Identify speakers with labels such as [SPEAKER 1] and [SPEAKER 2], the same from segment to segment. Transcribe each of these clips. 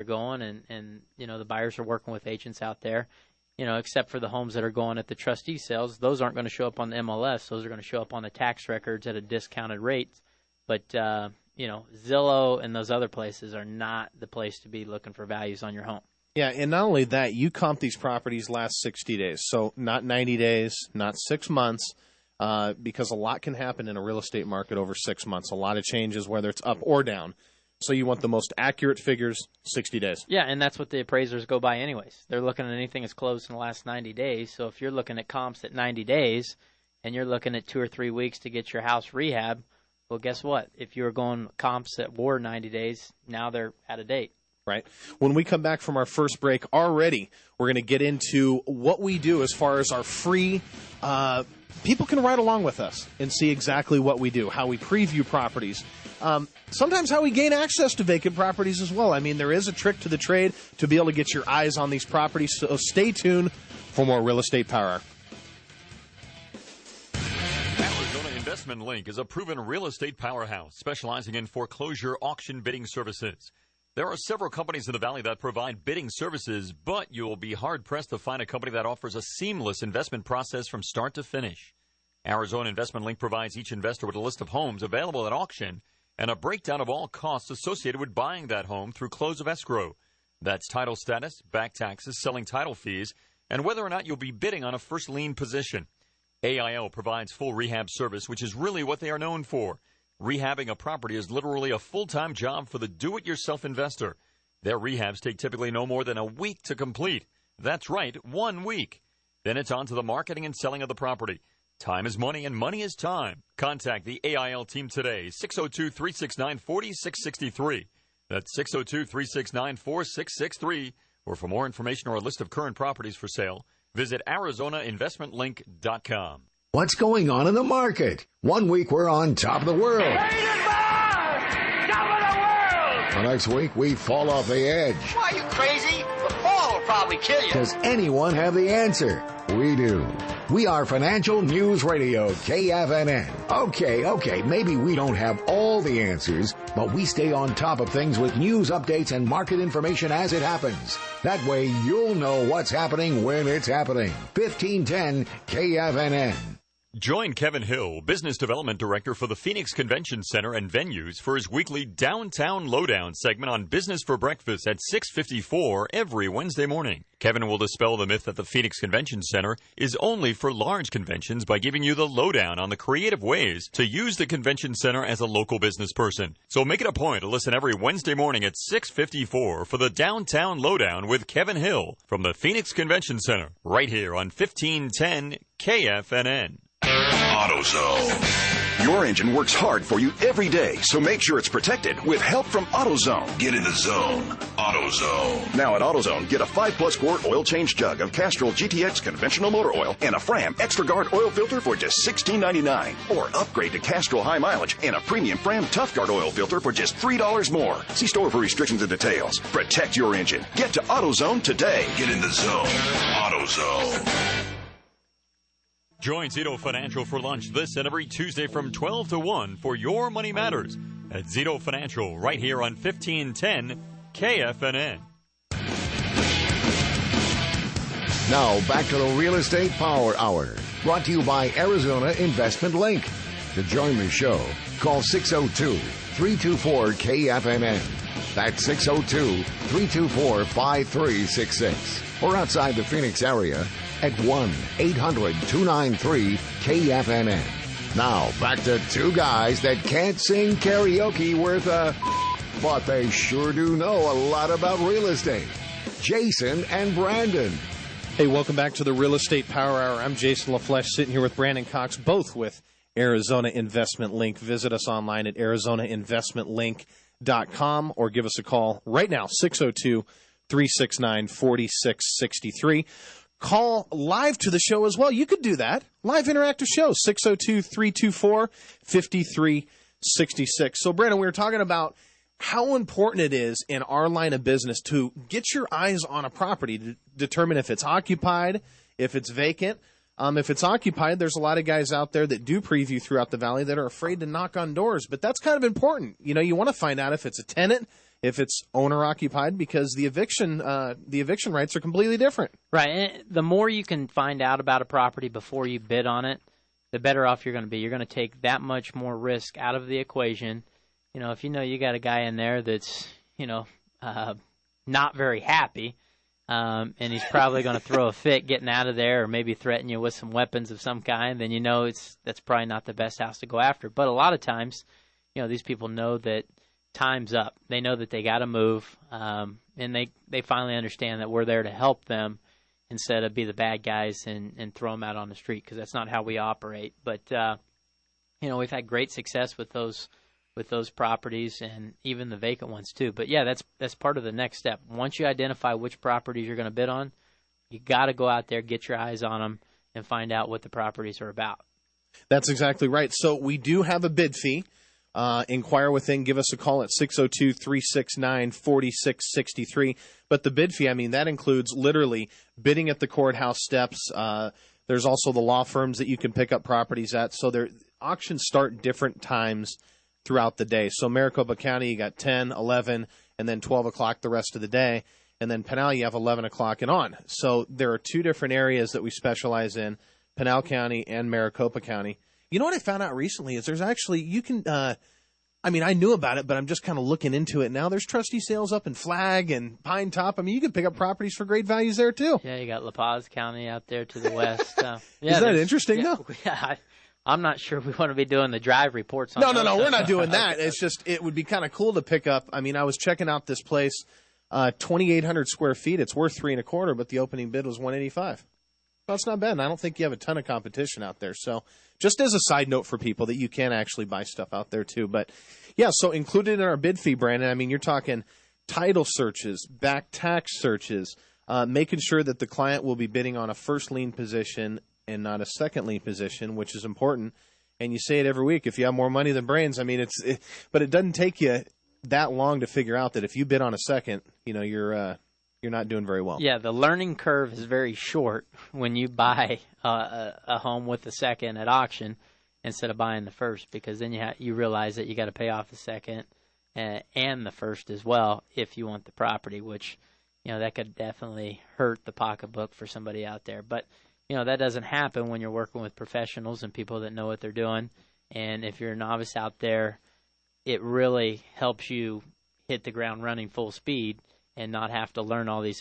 [SPEAKER 1] are going, and the buyers are working with agents out there, except for the homes that are going at the trustee sales. Those aren't going to show up on the MLS. Those are going to show up on the tax records at a discounted rate. But, Zillow and those other places are not the place to be looking for values on your home.
[SPEAKER 2] Yeah, and not only that, you comp these properties last 60 days. So not 90 days, not 6 months, because a lot can happen in a real estate market over 6 months. A lot of changes, whether it's up or down. So you want the most accurate figures, 60 days.
[SPEAKER 1] Yeah, and that's what the appraisers go by anyways. They're looking at anything that's closed in the last 90 days. So if you're looking at comps at 90 days and you're looking at 2 or 3 weeks to get your house rehab, well, guess what? If you were going comps that were 90 days, now they're out of date.
[SPEAKER 2] Right. When we come back from our first break, already we're going to get into what we do as far as our free people can ride along with us and see exactly what we do, how we preview properties. Sometimes how we gain access to vacant properties as well. I mean, there is a trick to the trade to be able to get your eyes on these properties. So stay tuned for more Real Estate Power Hour.
[SPEAKER 3] Arizona Investment Link is a proven real estate powerhouse specializing in foreclosure auction bidding services. There are several companies in the Valley that provide bidding services, but you'll be hard-pressed to find a company that offers a seamless investment process from start to finish. Arizona Investment Link provides each investor with a list of homes available at auction and a breakdown of all costs associated with buying that home through close of escrow. That's title status, back taxes, selling title fees, and whether or not you'll be bidding on a first lien position. AIL provides full rehab service, which is really what they are known for. Rehabbing a property is literally a full-time job for the do-it-yourself investor. Their rehabs take typically no more than a week to complete. That's right, 1 week. Then it's on to the marketing and selling of the property. Time is money, and money is time. Contact the AIL team today, 602-369-4663. That's 602-369-4663. Or for more information or a list of current properties for sale, visit ArizonaInvestmentLink.com.
[SPEAKER 4] What's going on in the market? 1 week we're on top of the world.
[SPEAKER 5] Top of the world!
[SPEAKER 4] The next week we fall off the edge.
[SPEAKER 5] Why, are you crazy? The fall will probably kill you.
[SPEAKER 4] Does anyone have the answer? We do. We are Financial News Radio, KFNN. Okay, maybe we don't have all the answers, but we stay on top of things with news updates and market information as it happens. That way you'll know what's happening when it's happening. 1510 KFNN.
[SPEAKER 3] Join Kevin Hill, Business Development Director for the Phoenix Convention Center and Venues, for his weekly Downtown Lowdown segment on Business for Breakfast at 6:54 every Wednesday morning. Kevin will dispel the myth that the Phoenix Convention Center is only for large conventions by giving you the lowdown on the creative ways to use the convention center as a local business person. So make it a point to listen every Wednesday morning at 6:54 for the Downtown Lowdown with Kevin Hill from the Phoenix Convention Center, right here on 1510 KFNN.
[SPEAKER 6] AutoZone. Your engine works hard for you every day, so make sure it's protected with help from AutoZone. Get in the zone. AutoZone. Now at AutoZone, get a 5+ quart oil change jug of Castrol GTX conventional motor oil and a Fram Extra Guard oil filter for just $16.99. Or upgrade to Castrol High Mileage and a premium Fram Tough Guard oil filter for just $3 more. See store for restrictions and details. Protect your engine. Get to AutoZone today. Get in the zone. AutoZone.
[SPEAKER 3] Join Zito Financial for lunch this and every Tuesday from 12 to 1 for Your Money Matters at Zito Financial right here on 1510 KFNN.
[SPEAKER 4] Now back to the Real Estate Power Hour, brought to you by Arizona Investment Link. To join the show, call 602-324-KFNN. That's 602-324-5366. Or outside the Phoenix area at 1-800-293-KFNN. Now, back to two guys that can't sing karaoke worth but they sure do know a lot about real estate. Jason and Brandon.
[SPEAKER 2] Hey, welcome back to the Real Estate Power Hour. I'm Jason LaFleche, sitting here with Brandon Cox, both with Arizona Investment Link. Visit us online at ArizonaInvestmentLink.com or give us a call right now, 602-369-4663. Call live to the show as well. You could do that. Live interactive show, 602-324-5366. So, Brandon, we were talking about how important it is in our line of business to get your eyes on a property to determine if it's occupied, if it's vacant. If it's occupied, there's a lot of guys out there that do preview throughout the valley that are afraid to knock on doors, but that's kind of important. You know, you want to find out if it's a tenant, if it's owner occupied, because the eviction rights are completely different.
[SPEAKER 1] Right. And the more you can find out about a property before you bid on it, the better off you're going to be. You're going to take that much more risk out of the equation. You know, if you know you got a guy in there that's, not very happy, and he's probably going to throw a fit getting out of there, or maybe threaten you with some weapons of some kind, then that's probably not the best house to go after. But a lot of times, these people know that time's up. They know that they got to move, and they finally understand that we're there to help them instead of be the bad guys and throw them out on the street, because that's not how we operate. But we've had great success with those properties, and even the vacant ones too. But yeah, that's part of the next step. Once you identify which properties you're going to bid on, you got to go out there, get your eyes on them, and find out what the properties are about.
[SPEAKER 2] That's exactly right. So we do have a bid fee. Inquire within. Give us a call at 602-369-4663. But the bid fee, that includes literally bidding at the courthouse steps. There's also the law firms that you can pick up properties at. So auctions start different times throughout the day. So Maricopa County, you got 10, 11, and then 12 o'clock the rest of the day. And then Pinal, you have 11 o'clock and on. So there are two different areas that we specialize in, Pinal County and Maricopa County. You know what I found out recently is there's actually, you can, I knew about it, but I'm just kind of looking into it now. There's trustee sales up in Flag and Pine Top. You can pick up properties for great values there too.
[SPEAKER 1] Yeah, you got La Paz County out there to the west.
[SPEAKER 2] Is that interesting though?
[SPEAKER 1] Yeah, I'm not sure we want to be doing the drive reports on
[SPEAKER 2] No, we're not doing that. It's just, it would be kind of cool to pick up. I was checking out this place, 2,800 square feet. It's worth $3.25, but the opening bid was $185. Well, it's not bad. And I don't think you have a ton of competition out there. So just as a side note for people that you can actually buy stuff out there too. But yeah, so included in our bid fee, Brandon, you're talking title searches, back tax searches, making sure that the client will be bidding on a first lien position and not a second lien position, which is important. And you say it every week, if you have more money than brains, but it doesn't take you that long to figure out that if you bid on a second, you're not doing very well.
[SPEAKER 1] Yeah, the learning curve is very short when you buy a home with the second at auction instead of buying the first, because then you realize that you got to pay off the second and the first as well if you want the property, which that could definitely hurt the pocketbook for somebody out there. But that doesn't happen when you're working with professionals and people that know what they're doing. And if you're a novice out there, it really helps you hit the ground running full speed and not have to learn all these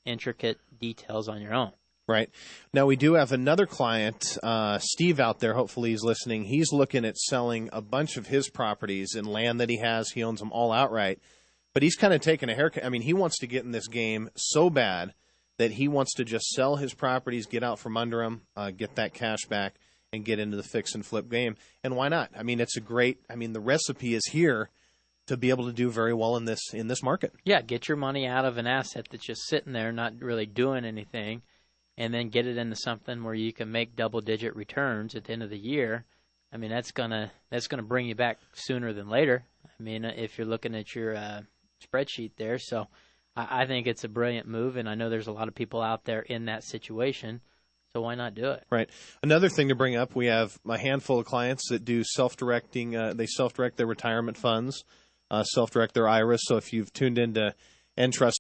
[SPEAKER 1] intricate details on your own.
[SPEAKER 2] Right. Now, we do have another client, Steve, out there. Hopefully he's listening. He's looking at selling a bunch of his properties and land that he has. He owns them all outright. But he's kind of taking a haircut. He wants to get in this game so bad that he wants to just sell his properties, get out from under them, get that cash back, and get into the fix and flip game. And why not? It's a great, the recipe is here to be able to do very well in this market.
[SPEAKER 1] Yeah, get your money out of an asset that's just sitting there, not really doing anything, and then get it into something where you can make double-digit returns at the end of the year. That's gonna bring you back sooner than later. If you're looking at your spreadsheet there, so I think it's a brilliant move, and I know there's a lot of people out there in that situation. So why not do it? Right.
[SPEAKER 2] Another thing to bring up, we have a handful of clients that do self-directing. They self-direct their retirement funds, self-direct their IRAs. So if you've tuned into Entrust